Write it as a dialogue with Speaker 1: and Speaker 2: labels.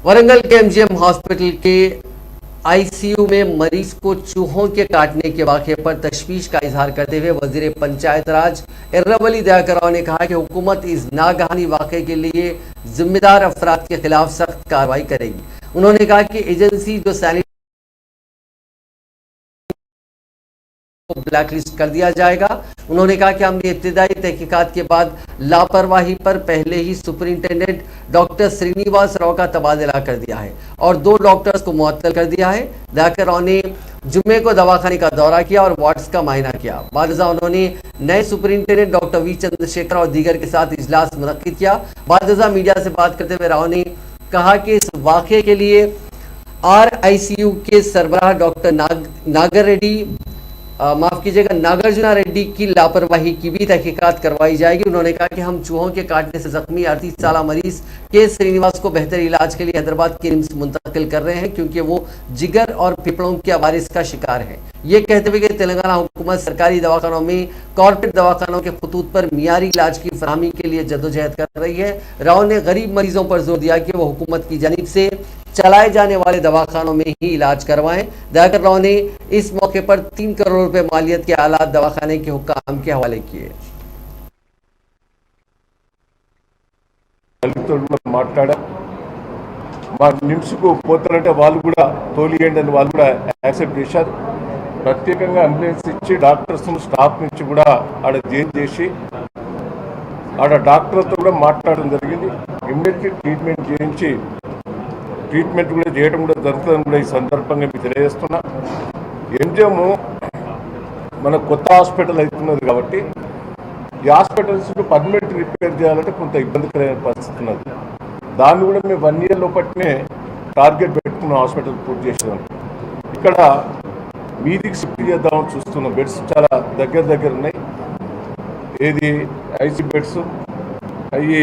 Speaker 1: वरंगल के MGM hospital के ICU में मरीज को चूहों के काटने के वाक़े पर तशवीश का इजहार करते हुए वजीर पंचायत राज एर्रवली दयाकर राव ने कहा कि हुकूमत इस नागहानी वाक़े के लिए जिम्मेदार अफराद के खिलाफ सख्त कार्रवाई करेगी। उन्होंने कहा कि एजेंसी जो सैनिटरी को ब्लैकलिस्ट कर दिया जाएगा। उन्होंने कहा कि हमने इब्तिदाई तहकीकात के बाद लापरवाही पर पहले ही सुपरिंटेंडेंट डॉक्टर श्रीनिवास राव का तबादला कर दिया है और 2 डॉक्टर्स को मुअत्तल कर दिया है। दयाकर राव ने जुम्मे को दवाखाने का दौरा किया और वार्ड्स का मायना किया। बादशाह उन्होंने नए सुपरिंटेंडेंट डॉक्टर वी चंद्रशेखर और दीगर के साथ इजलास मुनक्किद किया। बादशाह मीडिया से बात करते हुए राव ने कहा कि इस वाक़े के लिए RICU के सरबराह डॉक्टर नागर रेड्डी माफ कीजिएगा नागार्जुना रेड्डी की लापरवाही की भी तहकीकात करवाई जाएगी। उन्होंने कहा कि हम चूहों के काटने से जख्मी 38 साल मरीज के श्रीनिवास को बेहतर इलाज के लिए हैदराबाद के रिम्स मुंतकिल कर रहे हैं क्योंकि वो जिगर और फेफड़ों की अवारिस का शिकार है। ये कहते हुए कि तेलंगाना हुकूमत सरकारी दवाखानों में कॉर्पोरेट दवाखानों के खतूत पर मियारी इलाज की फराहमी के लिए जद्दोजहद कर रही है। राव ने गरीब मरीजों पर जोर दिया कि वो हुकूमत की जानिब से चलाए जाने वाले दवाखानों में ही इलाज करवाएं। दयाकर राव ने इस मौके पर 3 करोड़ रुपए मालियत के आलात दवाखाने के हुक्काम के हवाले किए।
Speaker 2: निम्स को పోతారంటే వాళ్ళు కూడా తోలియండి అని వాళ్ళు కూడా యాక్సెప్ట్ చేశారు। ప్రత్యేకంగా అంబులెన్స్ ఇచ్చి డాక్టర్స్ స్టాఫ్ నుంచి కూడా ఆడ జైన్ చేసి ఆడ డాక్టర్లతో కూడా మాట్లాడడం జరిగింది। ఇమ్మీడియట్లీ ట్రీట్మెంట్ చేయించి ట్రీట్మెంట్ కూడా చేయడం కూడా జరుగుతుందని కూడా ఈ సందర్భంగా మీకు తెలియజేస్తున్నా। ఎంజిఎం మన కొత్త హాస్పిటల్ అవుతున్నది కాబట్టి ఈ హాస్పిటల్స్ పర్మనెంట్ రిపేర్ చేయాలంటే కొంత ఇబ్బందికరమైన పరిస్థితి ఉన్నది। దాన్ని కూడా మేము 1 year లోపట్నే టార్గెట్ పెట్టుకున్న హాస్పిటల్ పూర్తి చేసేదాం। ఇక్కడ మీదికి షిఫ్ట్ చేద్దామని చూస్తున్న బెడ్స్ చాలా దగ్గర ఉన్నాయి। ఏది IC బెడ్స్ అవి